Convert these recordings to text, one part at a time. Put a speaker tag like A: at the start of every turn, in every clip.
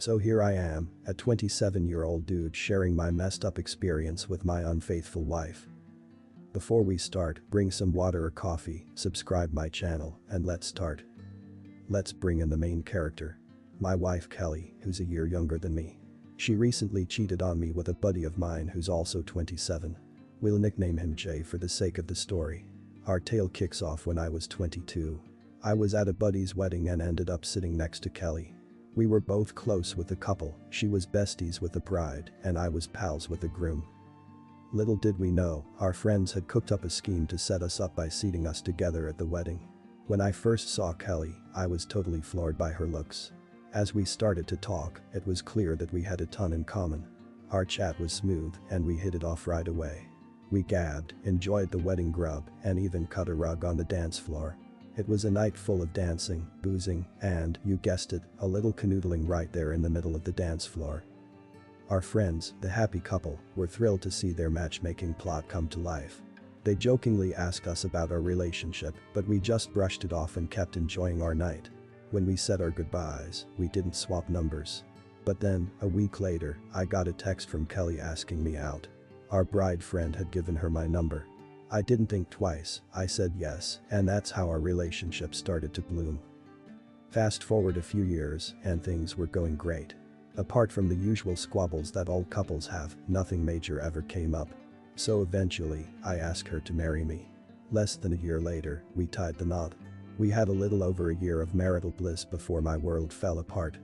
A: So here I am, a 27-year-old dude sharing my messed up experience with my unfaithful wife. Before we start, bring some water or coffee, subscribe my channel, and let's start. Let's bring in the main character. My wife Kelly, who's a year younger than me. She recently cheated on me with a buddy of mine who's also 27. We'll nickname him Jay for the sake of the story. Our tale kicks off when I was 22. I was at a buddy's wedding and ended up sitting next to Kelly. We were both close with the couple, she was besties with the bride, and I was pals with the groom. Little did we know, our friends had cooked up a scheme to set us up by seating us together at the wedding. When I first saw Kelly, I was totally floored by her looks. As we started to talk, it was clear that we had a ton in common. Our chat was smooth, and we hit it off right away. We gabbed, enjoyed the wedding grub, and even cut a rug on the dance floor. It was a night full of dancing, boozing, and, you guessed it, a little canoodling right there in the middle of the dance floor. Our friends, the happy couple, were thrilled to see their matchmaking plot come to life. They jokingly asked us about our relationship, but we just brushed it off and kept enjoying our night. When we said our goodbyes, we didn't swap numbers. But then, a week later, I got a text from Kelly asking me out. Our bride friend had given her my number. I didn't think twice, I said yes, and that's how our relationship started to bloom. Fast forward a few years, and things were going great. Apart from the usual squabbles that all couples have, nothing major ever came up. So eventually, I asked her to marry me. Less than a year later, we tied the knot. We had a little over a year of marital bliss before my world fell apart.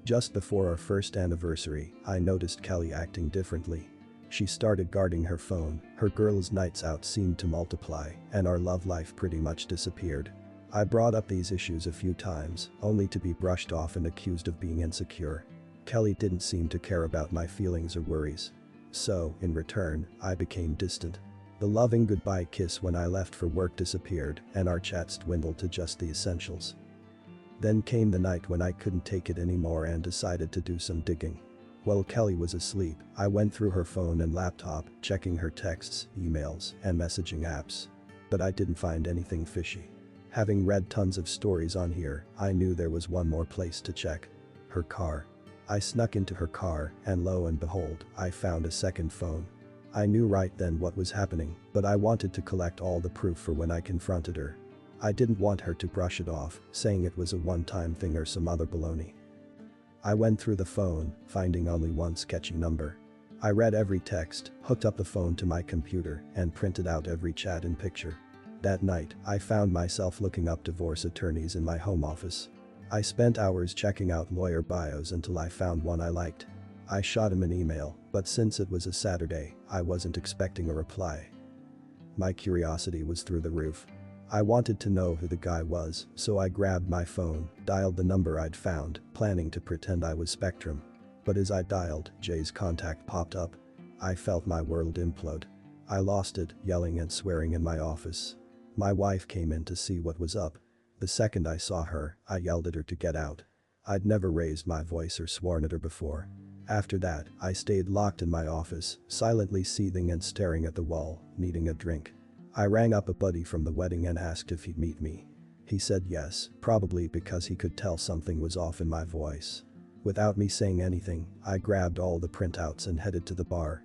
A: Just before our first anniversary, I noticed Kelly acting differently. She started guarding her phone, her girls' nights out seemed to multiply, and our love life pretty much disappeared. I brought up these issues a few times, only to be brushed off and accused of being insecure. Kelly didn't seem to care about my feelings or worries. So, in return, I became distant. The loving goodbye kiss when I left for work disappeared, and our chats dwindled to just the essentials. Then came the night when I couldn't take it anymore and decided to do some digging. While Kelly was asleep, I went through her phone and laptop, checking her texts, emails, and messaging apps. But I didn't find anything fishy. Having read tons of stories on here, I knew there was one more place to check. Her car. I snuck into her car, and lo and behold, I found a second phone. I knew right then what was happening, but I wanted to collect all the proof for when I confronted her. I didn't want her to brush it off, saying it was a one-time thing or some other baloney. I went through the phone, finding only one sketchy number. I read every text, hooked up the phone to my computer, and printed out every chat and picture. That night, I found myself looking up divorce attorneys in my home office. I spent hours checking out lawyer bios until I found one I liked. I shot him an email, but since it was a Saturday, I wasn't expecting a reply. My curiosity was through the roof. I wanted to know who the guy was, so I grabbed my phone, dialed the number I'd found, planning to pretend I was Spectrum. But as I dialed, Jay's contact popped up. I felt my world implode. I lost it, yelling and swearing in my office. My wife came in to see what was up. The second I saw her, I yelled at her to get out. I'd never raised my voice or sworn at her before. After that, I stayed locked in my office, silently seething and staring at the wall, needing a drink. I rang up a buddy from the wedding and asked if he'd meet me. He said yes, probably because he could tell something was off in my voice. Without me saying anything, I grabbed all the printouts and headed to the bar.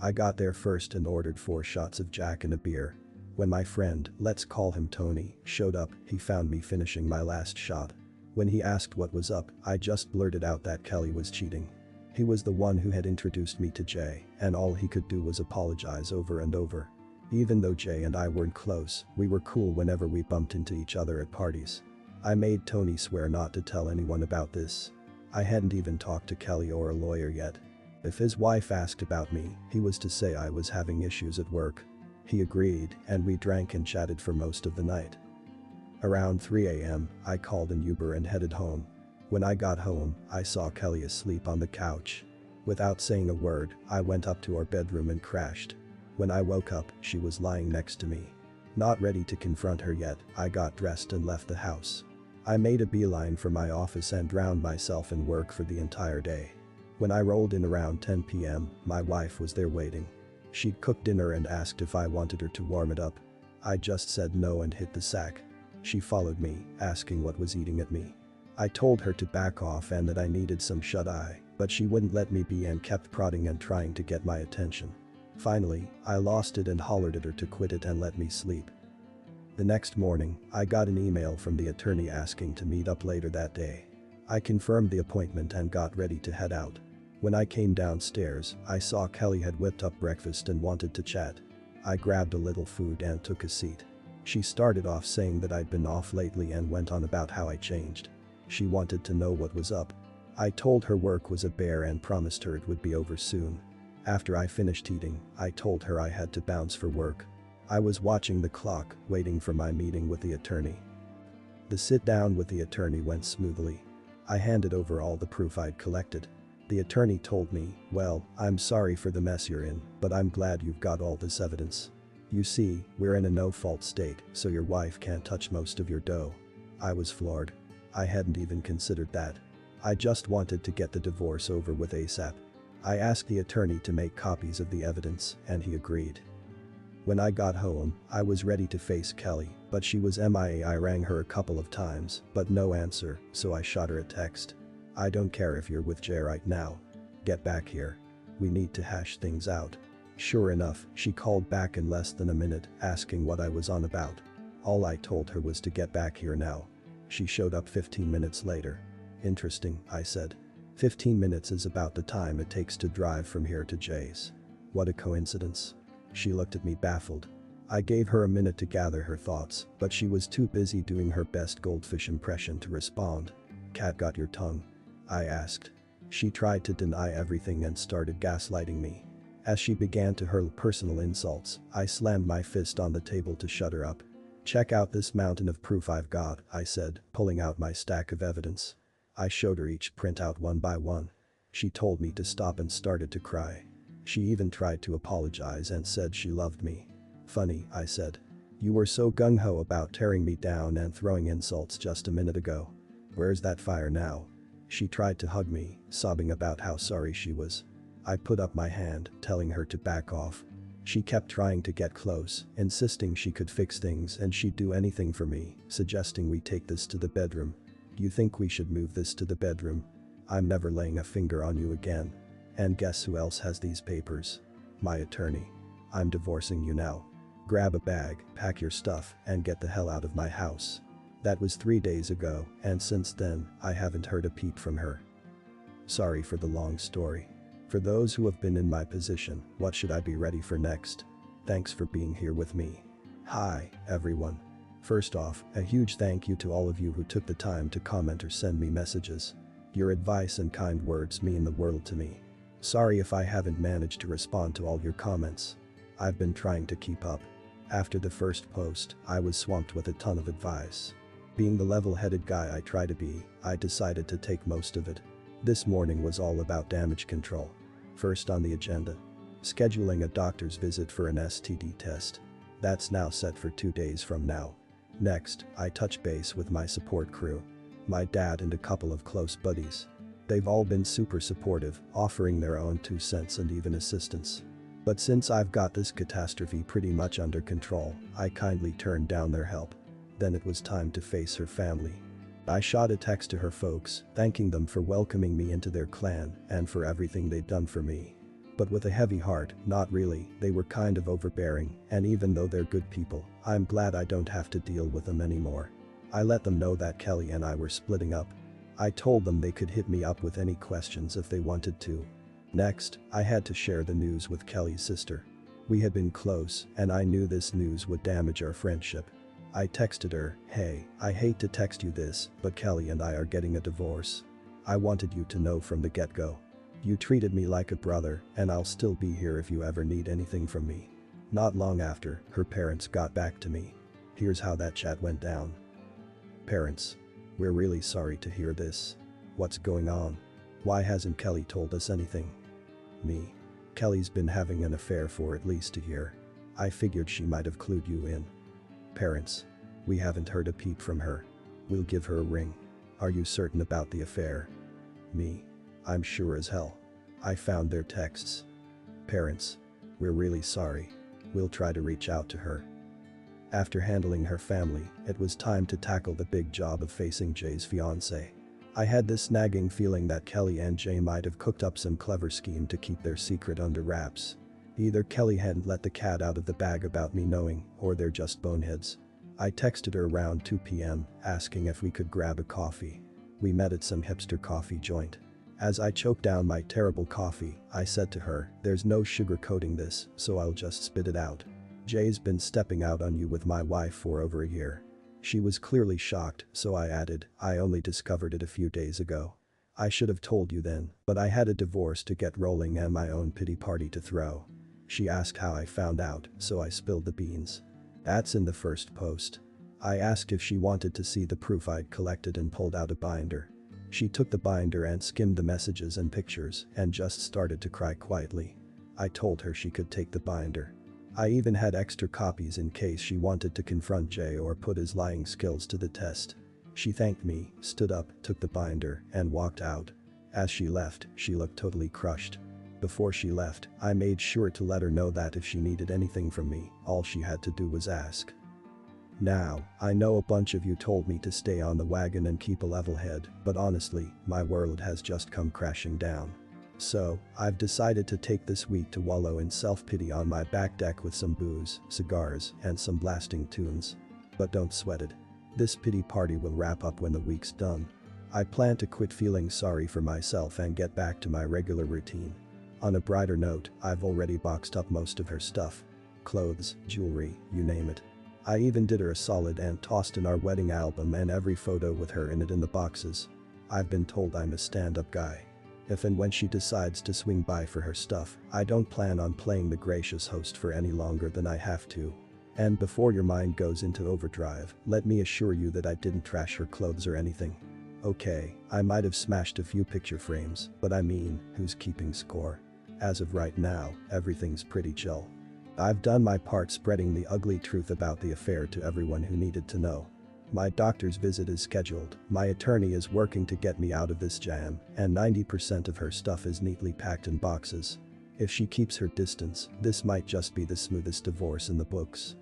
A: I got there first and ordered 4 shots of Jack and a beer. When my friend, let's call him Tony, showed up, he found me finishing my last shot. When he asked what was up, I just blurted out that Kelly was cheating. He was the one who had introduced me to Jay, and all he could do was apologize over and over. Even though Jay and I weren't close, we were cool whenever we bumped into each other at parties. I made Tony swear not to tell anyone about this. I hadn't even talked to Kelly or a lawyer yet. If his wife asked about me, he was to say I was having issues at work. He agreed, and we drank and chatted for most of the night. Around 3 a.m., I called an Uber and headed home. When I got home, I saw Kelly asleep on the couch. Without saying a word, I went up to our bedroom and crashed. When I woke up, she was lying next to me. Not ready to confront her yet, I got dressed and left the house. I made a beeline for my office and drowned myself in work for the entire day. When I rolled in around 10 p.m., my wife was there waiting. She'd cooked dinner and asked if I wanted her to warm it up. I just said no and hit the sack. She followed me, asking what was eating at me. I told her to back off and that I needed some shut-eye, but she wouldn't let me be and kept prodding and trying to get my attention. Finally, I lost it and hollered at her to quit it and let me sleep. The next morning, I got an email from the attorney asking to meet up later that day. I confirmed the appointment and got ready to head out. When I came downstairs, I saw Kelly had whipped up breakfast and wanted to chat. I grabbed a little food and took a seat. She started off saying that I'd been off lately and went on about how I changed. She wanted to know what was up. I told her work was a bear and promised her it would be over soon. After I finished eating, I told her I had to bounce for work. I was watching the clock, waiting for my meeting with the attorney. The sit-down with the attorney went smoothly. I handed over all the proof I'd collected. The attorney told me, "Well, I'm sorry for the mess you're in, but I'm glad you've got all this evidence. You see, we're in a no-fault state, so your wife can't touch most of your dough." I was floored. I hadn't even considered that. I just wanted to get the divorce over with ASAP. I asked the attorney to make copies of the evidence, and he agreed. When I got home, I was ready to face Kelly, but she was MIA. I rang her a couple of times, but no answer, so I shot her a text. "I don't care if you're with Jay right now. Get back here. We need to hash things out." Sure enough, she called back in less than a minute, asking what I was on about. All I told her was to get back here now. She showed up 15 minutes later. "Interesting," I said. 15 minutes is about the time it takes to drive from here to Jay's. What a coincidence. She looked at me baffled. I gave her a minute to gather her thoughts, but she was too busy doing her best goldfish impression to respond. "Cat got your tongue?" I asked. She tried to deny everything and started gaslighting me. As she began to hurl personal insults, I slammed my fist on the table to shut her up. "Check out this mountain of proof I've got," I said, pulling out my stack of evidence. I showed her each printout one by one. She told me to stop and started to cry. She even tried to apologize and said she loved me. "Funny," I said. "You were so gung-ho about tearing me down and throwing insults just a minute ago. Where's that fire now?" She tried to hug me, sobbing about how sorry she was. I put up my hand, telling her to back off. She kept trying to get close, insisting she could fix things and she'd do anything for me, suggesting we take this to the bedroom. "You think we should move this to the bedroom? I'm never laying a finger on you again. And guess who else has these papers? My attorney. I'm divorcing you now. Grab a bag, pack your stuff, and get the hell out of my house." That was 3 days ago, and since then, I haven't heard a peep from her. Sorry for the long story. For those who have been in my position, what should I be ready for next? Thanks for being here with me. Hi, everyone. First off, a huge thank you to all of you who took the time to comment or send me messages. Your advice and kind words mean the world to me. Sorry if I haven't managed to respond to all your comments. I've been trying to keep up. After the first post, I was swamped with a ton of advice. Being the level-headed guy I try to be, I decided to take most of it. This morning was all about damage control. First on the agenda, scheduling a doctor's visit for an STD test. That's now set for 2 days from now. Next, I touch base with my support crew. My dad and a couple of close buddies. They've all been super supportive, offering their own 2 cents and even assistance. But since I've got this catastrophe pretty much under control, I kindly turned down their help. Then it was time to face her family. I shot a text to her folks, thanking them for welcoming me into their clan and for everything they'd done for me. But with a heavy heart, not really, they were kind of overbearing, and even though they're good people, I'm glad I don't have to deal with them anymore. I let them know that Kelly and I were splitting up. I told them they could hit me up with any questions if they wanted to. Next, I had to share the news with Kelly's sister. We had been close, and I knew this news would damage our friendship. I texted her, "Hey, I hate to text you this, but Kelly and I are getting a divorce. I wanted you to know from the get-go. You treated me like a brother, and I'll still be here if you ever need anything from me." Not long after, her parents got back to me. Here's how that chat went down. "Parents. We're really sorry to hear this. What's going on? Why hasn't Kelly told us anything?" Me. "Kelly's been having an affair for at least a year. I figured she might have clued you in." Parents. "We haven't heard a peep from her. We'll give her a ring. Are you certain about the affair?" Me. "I'm sure as hell. I found their texts." Parents. "We're really sorry. We'll try to reach out to her." After handling her family, it was time to tackle the big job of facing Jay's fiancée. I had this nagging feeling that Kelly and Jay might have cooked up some clever scheme to keep their secret under wraps. Either Kelly hadn't let the cat out of the bag about me knowing, or they're just boneheads. I texted her around 2 p.m, asking if we could grab a coffee. We met at some hipster coffee joint. As I choked down my terrible coffee, I said to her, "There's no sugarcoating this, so I'll just spit it out. Jay's been stepping out on you with my wife for over a year." She was clearly shocked, so I added, "I only discovered it a few days ago. I should have told you then, but I had a divorce to get rolling and my own pity party to throw." She asked how I found out, so I spilled the beans. That's in the first post. I asked if she wanted to see the proof I'd collected and pulled out a binder. She took the binder and skimmed the messages and pictures and just started to cry quietly. I told her she could take the binder. I even had extra copies in case she wanted to confront Jay or put his lying skills to the test. She thanked me, stood up, took the binder, and walked out. As she left, she looked totally crushed. Before she left, I made sure to let her know that if she needed anything from me, all she had to do was ask. Now, I know a bunch of you told me to stay on the wagon and keep a level head, but honestly, my world has just come crashing down. So, I've decided to take this week to wallow in self-pity on my back deck with some booze, cigars, and some blasting tunes. But don't sweat it. This pity party will wrap up when the week's done. I plan to quit feeling sorry for myself and get back to my regular routine. On a brighter note, I've already boxed up most of her stuff. Clothes, jewelry, you name it. I even did her a solid and tossed in our wedding album and every photo with her in it in the boxes. I've been told I'm a stand-up guy. If and when she decides to swing by for her stuff, I don't plan on playing the gracious host for any longer than I have to. And before your mind goes into overdrive, let me assure you that I didn't trash her clothes or anything. Okay, I might have smashed a few picture frames, but I mean, who's keeping score? As of right now, everything's pretty chill. I've done my part spreading the ugly truth about the affair to everyone who needed to know. My doctor's visit is scheduled, my attorney is working to get me out of this jam, and 90% of her stuff is neatly packed in boxes. If she keeps her distance, this might just be the smoothest divorce in the books.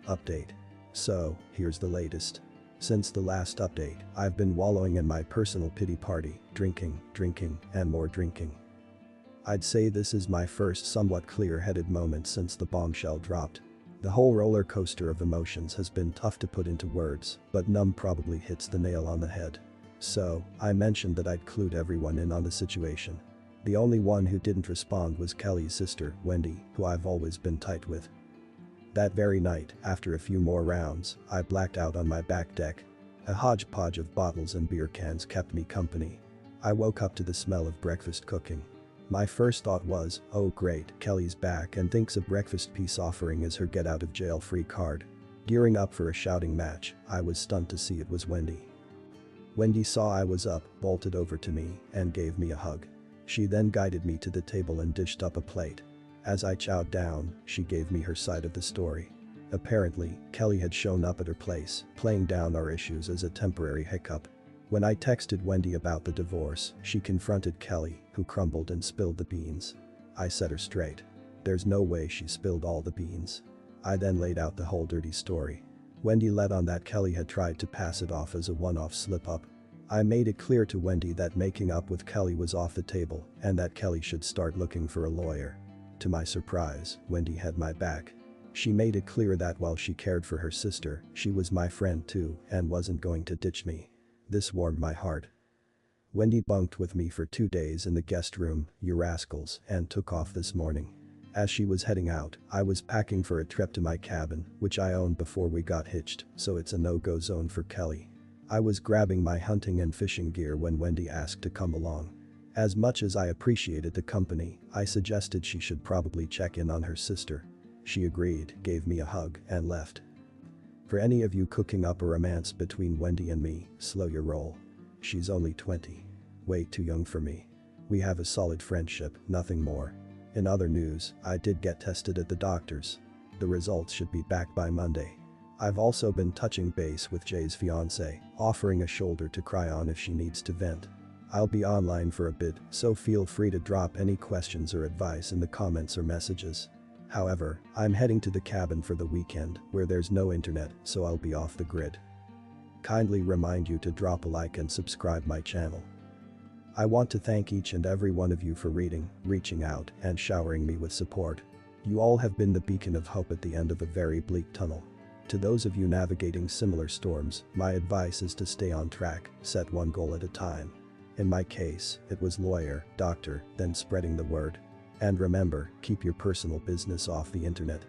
A: Update. So, here's the latest. Since the last update, I've been wallowing in my personal pity party, drinking, and more drinking. I'd say this is my first somewhat clear-headed moment since the bombshell dropped. The whole roller coaster of emotions has been tough to put into words, but numb probably hits the nail on the head. So, I mentioned that I'd clued everyone in on the situation. The only one who didn't respond was Kelly's sister, Wendy, who I've always been tight with. That very night, after a few more rounds, I blacked out on my back deck. A hodgepodge of bottles and beer cans kept me company. I woke up to the smell of breakfast cooking. My first thought was, oh great, Kelly's back and thinks a breakfast peace offering is her get-out-of-jail-free card. Gearing up for a shouting match, I was stunned to see it was Wendy. Wendy saw I was up, bolted over to me, and gave me a hug. She then guided me to the table and dished up a plate. As I chowed down, she gave me her side of the story. Apparently, Kelly had shown up at her place, playing down our issues as a temporary hiccup. When I texted Wendy about the divorce, she confronted Kelly, who crumbled and spilled the beans. I set her straight. There's no way she spilled all the beans. I then laid out the whole dirty story. Wendy let on that Kelly had tried to pass it off as a one-off slip-up. I made it clear to Wendy that making up with Kelly was off the table and that Kelly should start looking for a lawyer. To my surprise, Wendy had my back. She made it clear that while she cared for her sister, she was my friend too and wasn't going to ditch me. This warmed my heart. Wendy bunked with me for 2 days in the guest room, you rascals, and took off this morning. As she was heading out, I was packing for a trip to my cabin, which I owned before we got hitched, so it's a no-go zone for Kelly. I was grabbing my hunting and fishing gear when Wendy asked to come along. As much as I appreciated the company, I suggested she should probably check in on her sister. She agreed, gave me a hug, and left. For any of you cooking up a romance between Wendy and me, slow your roll. She's only 20. Way too young for me. We have a solid friendship, nothing more. In other news, I did get tested at the doctor's. The results should be back by Monday. I've also been touching base with Jay's fiancée, offering a shoulder to cry on if she needs to vent. I'll be online for a bit, so feel free to drop any questions or advice in the comments or messages. However, I'm heading to the cabin for the weekend, where there's no internet, so I'll be off the grid. kindly remind you to drop a like and subscribe my channel. I want to thank each and every one of you for reading, reaching out, and showering me with support. You all have been the beacon of hope at the end of a very bleak tunnel. To those of you navigating similar storms, my advice is to stay on track, set one goal at a time. In my case, it was lawyer, doctor, then spreading the word. And remember, keep your personal business off the internet.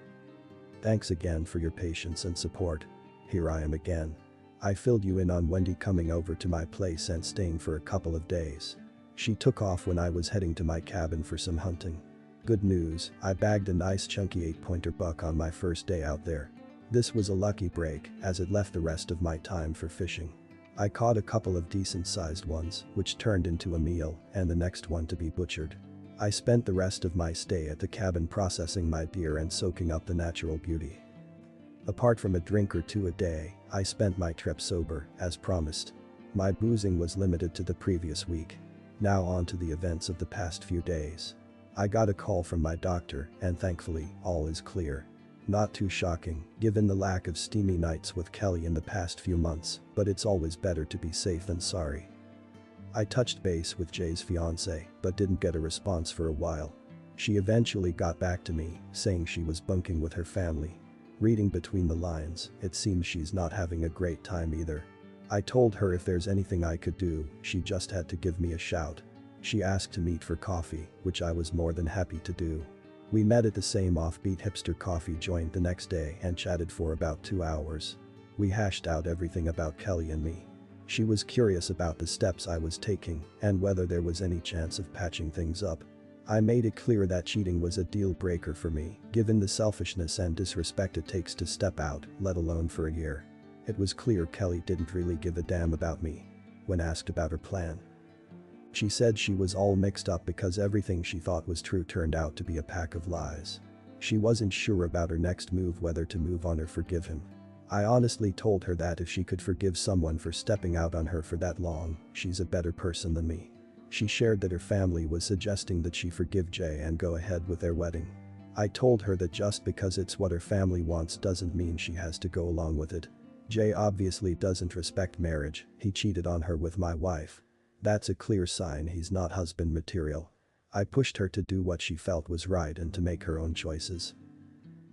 A: Thanks again for your patience and support. Here I am again. I filled you in on Wendy coming over to my place and staying for a couple of days. She took off when I was heading to my cabin for some hunting. Good news, I bagged a nice chunky 8-pointer buck on my first day out there. This was a lucky break, as it left the rest of my time for fishing. I caught a couple of decent-sized ones, which turned into a meal, and the next one to be butchered. I spent the rest of my stay at the cabin processing my deer and soaking up the natural beauty. Apart from a drink or two a day, I spent my trip sober, as promised. My boozing was limited to the previous week. Now on to the events of the past few days. I got a call from my doctor, and thankfully, all is clear. Not too shocking, given the lack of steamy nights with Kelly in the past few months, but it's always better to be safe than sorry. I touched base with Jay's fiancée, but didn't get a response for a while. She eventually got back to me, saying she was bunking with her family. Reading between the lines, it seems she's not having a great time either. I told her if there's anything I could do, she just had to give me a shout. She asked to meet for coffee, which I was more than happy to do. We met at the same offbeat hipster coffee joint the next day and chatted for about 2 hours. We hashed out everything about Kelly and me. She was curious about the steps I was taking and whether there was any chance of patching things up. I made it clear that cheating was a deal breaker for me, given the selfishness and disrespect it takes to step out, let alone for a year. It was clear Kelly didn't really give a damn about me. When asked about her plan, she said she was all mixed up because everything she thought was true turned out to be a pack of lies. She wasn't sure about her next move, whether to move on or forgive him. I honestly told her that if she could forgive someone for stepping out on her for that long, she's a better person than me. She shared that her family was suggesting that she forgive Jay and go ahead with their wedding. I told her that just because it's what her family wants doesn't mean she has to go along with it. Jay obviously doesn't respect marriage, he cheated on her with my wife. That's a clear sign he's not husband material. I pushed her to do what she felt was right and to make her own choices.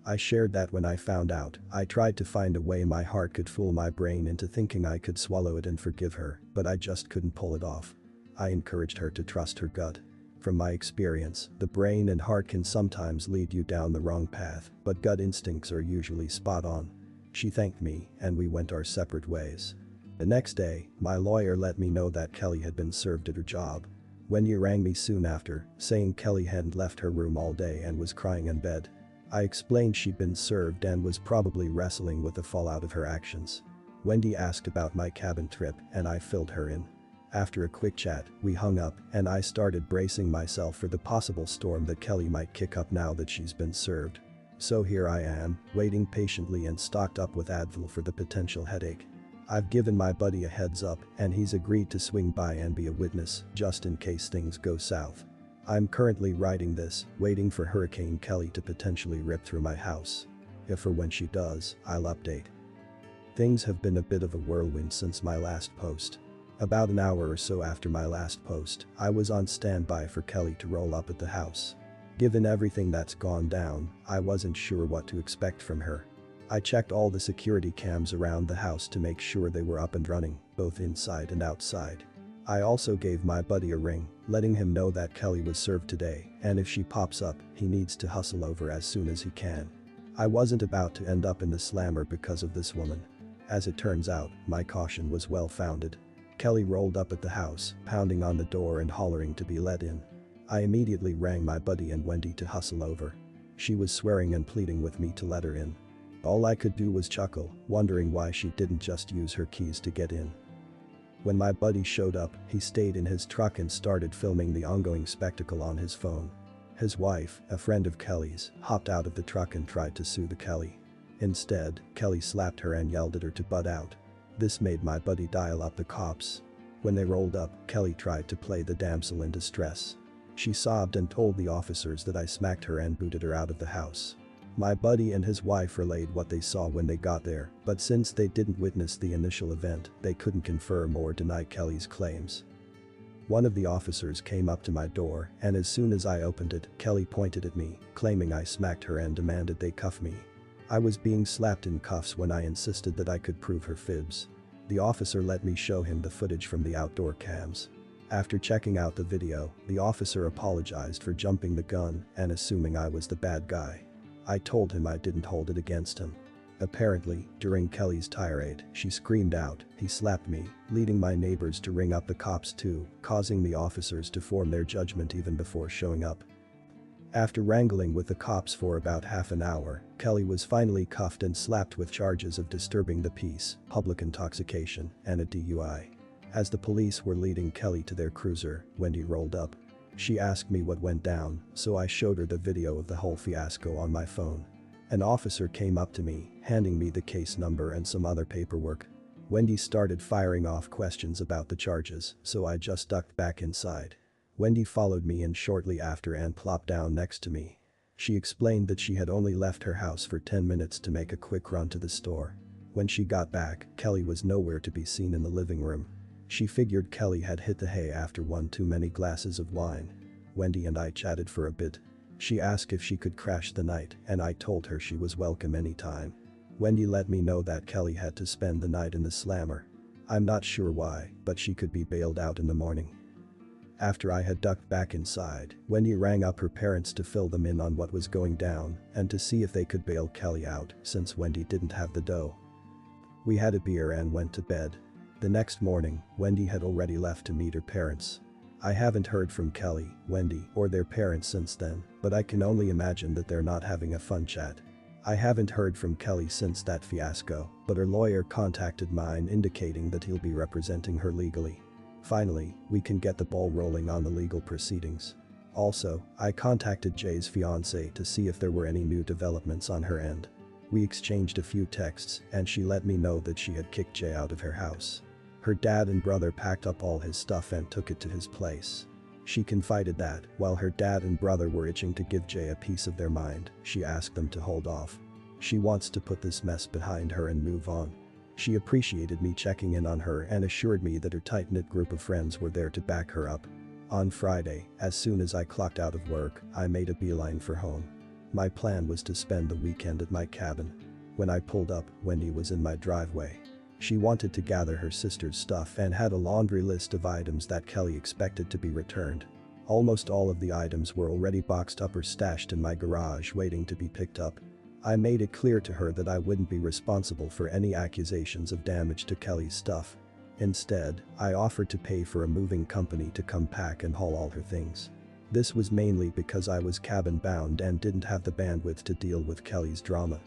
A: I shared that when I found out, I tried to find a way my heart could fool my brain into thinking I could swallow it and forgive her, but I just couldn't pull it off. I encouraged her to trust her gut. From my experience, the brain and heart can sometimes lead you down the wrong path, but gut instincts are usually spot on. She thanked me, and we went our separate ways. The next day, my lawyer let me know that Kelly had been served at her job. Wendy rang me soon after, saying Kelly hadn't left her room all day and was crying in bed. I explained she'd been served and was probably wrestling with the fallout of her actions. Wendy asked about my cabin trip, and I filled her in. After a quick chat, we hung up, and I started bracing myself for the possible storm that Kelly might kick up now that she's been served. So here I am, waiting patiently and stocked up with Advil for the potential headache. I've given my buddy a heads up, and he's agreed to swing by and be a witness, just in case things go south. I'm currently writing this, waiting for Hurricane Kelly to potentially rip through my house. If or when she does, I'll update. Things have been a bit of a whirlwind since my last post. About an hour or so after my last post, I was on standby for Kelly to roll up at the house. Given everything that's gone down, I wasn't sure what to expect from her. I checked all the security cams around the house to make sure they were up and running, both inside and outside. I also gave my buddy a ring, letting him know that Kelly was served today, and if she pops up, he needs to hustle over as soon as he can. I wasn't about to end up in the slammer because of this woman. As it turns out, my caution was well-founded. Kelly rolled up at the house, pounding on the door and hollering to be let in. I immediately rang my buddy and Wendy to hustle over. She was swearing and pleading with me to let her in. All I could do was chuckle, wondering why she didn't just use her keys to get in. When my buddy showed up, he stayed in his truck and started filming the ongoing spectacle on his phone. His wife, a friend of Kelly's, hopped out of the truck and tried to soothe Kelly. Instead, Kelly slapped her and yelled at her to butt out. This made my buddy dial up the cops. When they rolled up, Kelly tried to play the damsel in distress. She sobbed and told the officers that I smacked her and booted her out of the house. My buddy and his wife relayed what they saw when they got there, but since they didn't witness the initial event, they couldn't confirm or deny Kelly's claims. One of the officers came up to my door, and as soon as I opened it, Kelly pointed at me, claiming I smacked her and demanded they cuff me. I was being slapped in cuffs when I insisted that I could prove her fibs. The officer let me show him the footage from the outdoor cams. After checking out the video, the officer apologized for jumping the gun and assuming I was the bad guy. I told him I didn't hold it against him. Apparently, during Kelly's tirade, she screamed out, "He slapped me," leading my neighbors to ring up the cops too, causing the officers to form their judgment even before showing up. After wrangling with the cops for about half an hour, Kelly was finally cuffed and slapped with charges of disturbing the peace, public intoxication, and a DUI. As the police were leading Kelly to their cruiser, Wendy rolled up. She asked me what went down, so I showed her the video of the whole fiasco on my phone. An officer came up to me, handing me the case number and some other paperwork. Wendy started firing off questions about the charges, so I just ducked back inside. Wendy followed me in shortly after and plopped down next to me. She explained that she had only left her house for 10 minutes to make a quick run to the store. When she got back, Kelly was nowhere to be seen in the living room. She figured Kelly had hit the hay after one too many glasses of wine. Wendy and I chatted for a bit. She asked if she could crash the night, and I told her she was welcome anytime. Wendy let me know that Kelly had to spend the night in the slammer. I'm not sure why, but she could be bailed out in the morning. After I had ducked back inside, Wendy rang up her parents to fill them in on what was going down and to see if they could bail Kelly out since Wendy didn't have the dough. We had a beer and went to bed. The next morning, Wendy had already left to meet her parents. I haven't heard from Kelly, Wendy, or their parents since then, but I can only imagine that they're not having a fun chat. I haven't heard from Kelly since that fiasco, but her lawyer contacted mine indicating that he'll be representing her legally. Finally, we can get the ball rolling on the legal proceedings. Also, I contacted Jay's fiancée to see if there were any new developments on her end. We exchanged a few texts and she let me know that she had kicked Jay out of her house. Her dad and brother packed up all his stuff and took it to his place. She confided that, while her dad and brother were itching to give Jay a piece of their mind, she asked them to hold off. She wants to put this mess behind her and move on. She appreciated me checking in on her and assured me that her tight-knit group of friends were there to back her up. On Friday, as soon as I clocked out of work, I made a beeline for home. My plan was to spend the weekend at my cabin. When I pulled up, Wendy was in my driveway. She wanted to gather her sister's stuff and had a laundry list of items that Kelly expected to be returned. Almost all of the items were already boxed up or stashed in my garage waiting to be picked up. I made it clear to her that I wouldn't be responsible for any accusations of damage to Kelly's stuff. Instead, I offered to pay for a moving company to come pack and haul all her things. This was mainly because I was cabin bound and didn't have the bandwidth to deal with Kelly's drama.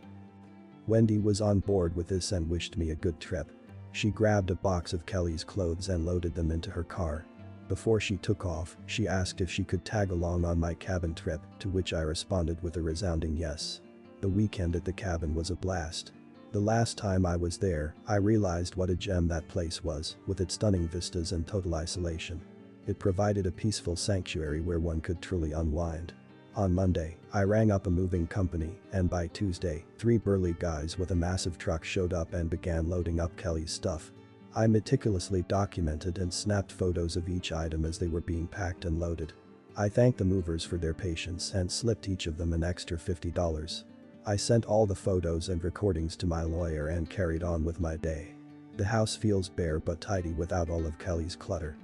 A: Wendy was on board with this and wished me a good trip. She grabbed a box of Kelly's clothes and loaded them into her car. Before she took off, she asked if she could tag along on my cabin trip, to which I responded with a resounding yes. The weekend at the cabin was a blast. The last time I was there, I realized what a gem that place was, with its stunning vistas and total isolation. It provided a peaceful sanctuary where one could truly unwind. On Monday, I rang up a moving company, and by Tuesday, 3 burly guys with a massive truck showed up and began loading up Kelly's stuff. I meticulously documented and snapped photos of each item as they were being packed and loaded. I thanked the movers for their patience and slipped each of them an extra $50. I sent all the photos and recordings to my lawyer and carried on with my day. The house feels bare but tidy without all of Kelly's clutter.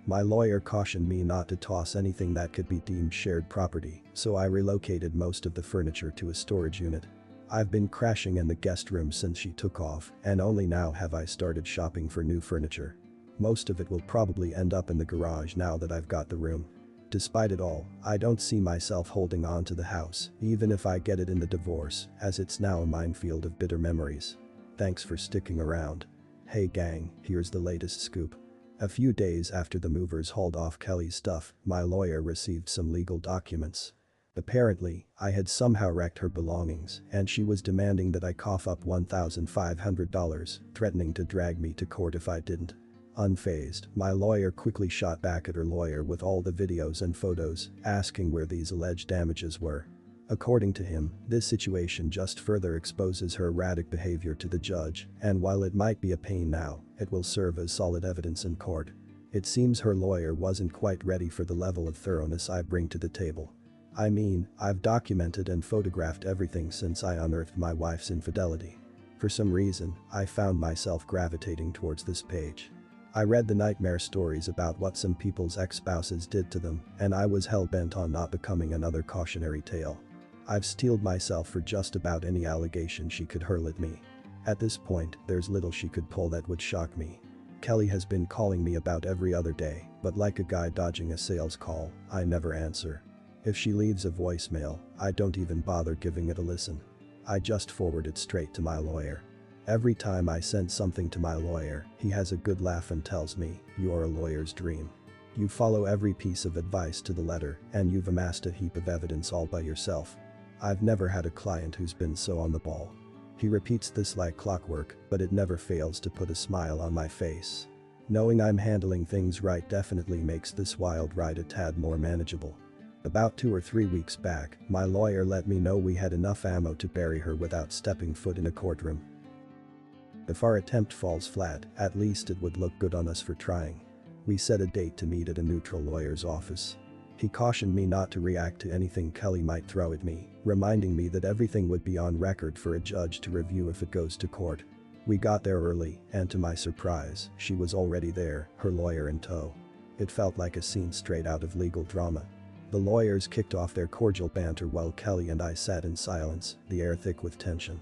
A: My lawyer cautioned me not to toss anything that could be deemed shared property, so I relocated most of the furniture to a storage unit. I've been crashing in the guest room since she took off, and only now have I started shopping for new furniture. Most of it will probably end up in the garage now that I've got the room. Despite it all, I don't see myself holding on to the house, even if I get it in the divorce, as it's now a minefield of bitter memories. Thanks for sticking around. Hey gang, here's the latest scoop. A few days after the movers hauled off Kelly's stuff, my lawyer received some legal documents. Apparently, I had somehow wrecked her belongings, and she was demanding that I cough up $1,500, threatening to drag me to court if I didn't. Unfazed, my lawyer quickly shot back at her lawyer with all the videos and photos, asking where these alleged damages were. According to him, this situation just further exposes her erratic behavior to the judge, and while it might be a pain now, it will serve as solid evidence in court. It seems her lawyer wasn't quite ready for the level of thoroughness I bring to the table. I mean, I've documented and photographed everything since I unearthed my wife's infidelity. For some reason, I found myself gravitating towards this page. I read the nightmare stories about what some people's ex-spouses did to them, and I was hell-bent on not becoming another cautionary tale. I've steeled myself for just about any allegation she could hurl at me. At this point, there's little she could pull that would shock me. Kelly has been calling me about every other day, but like a guy dodging a sales call, I never answer. If she leaves a voicemail, I don't even bother giving it a listen. I just forward it straight to my lawyer. Every time I send something to my lawyer, he has a good laugh and tells me, "You're a lawyer's dream. You follow every piece of advice to the letter, and you've amassed a heap of evidence all by yourself. I've never had a client who's been so on the ball." He repeats this like clockwork, but it never fails to put a smile on my face. Knowing I'm handling things right definitely makes this wild ride a tad more manageable. About 2 or 3 weeks back, my lawyer let me know we had enough ammo to bury her without stepping foot in a courtroom. If our attempt falls flat, at least it would look good on us for trying. We set a date to meet at a neutral lawyer's office. He cautioned me not to react to anything Kelly might throw at me, reminding me that everything would be on record for a judge to review if it goes to court. We got there early, and to my surprise, she was already there, her lawyer in tow. It felt like a scene straight out of legal drama. The lawyers kicked off their cordial banter while Kelly and I sat in silence, the air thick with tension.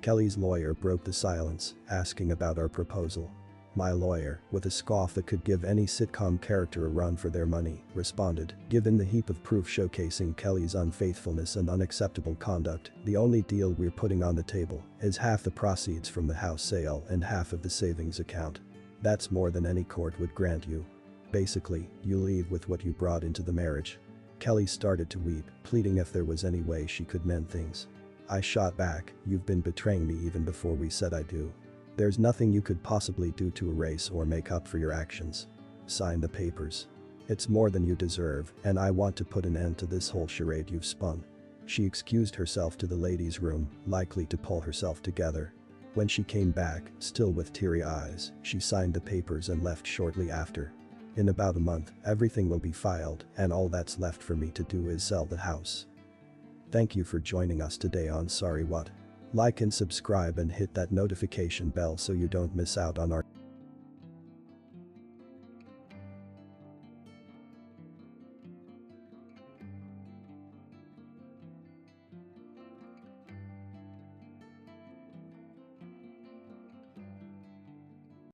A: Kelly's lawyer broke the silence, asking about our proposal. My lawyer, with a scoff that could give any sitcom character a run for their money, responded, "Given the heap of proof showcasing Kelly's unfaithfulness and unacceptable conduct, the only deal we're putting on the table is half the proceeds from the house sale and half of the savings account. That's more than any court would grant you. Basically, you leave with what you brought into the marriage." Kelly started to weep, pleading if there was any way she could mend things. I shot back, "You've been betraying me even before we said I do. There's nothing you could possibly do to erase or make up for your actions. Sign the papers. It's more than you deserve, and I want to put an end to this whole charade you've spun." She excused herself to the ladies' room, likely to pull herself together. When she came back, still with teary eyes, she signed the papers and left shortly after. In about a month, everything will be filed, and all that's left for me to do is sell the house. Thank you for joining us today on Sorry What. Like and subscribe and hit that notification bell so you don't miss out on our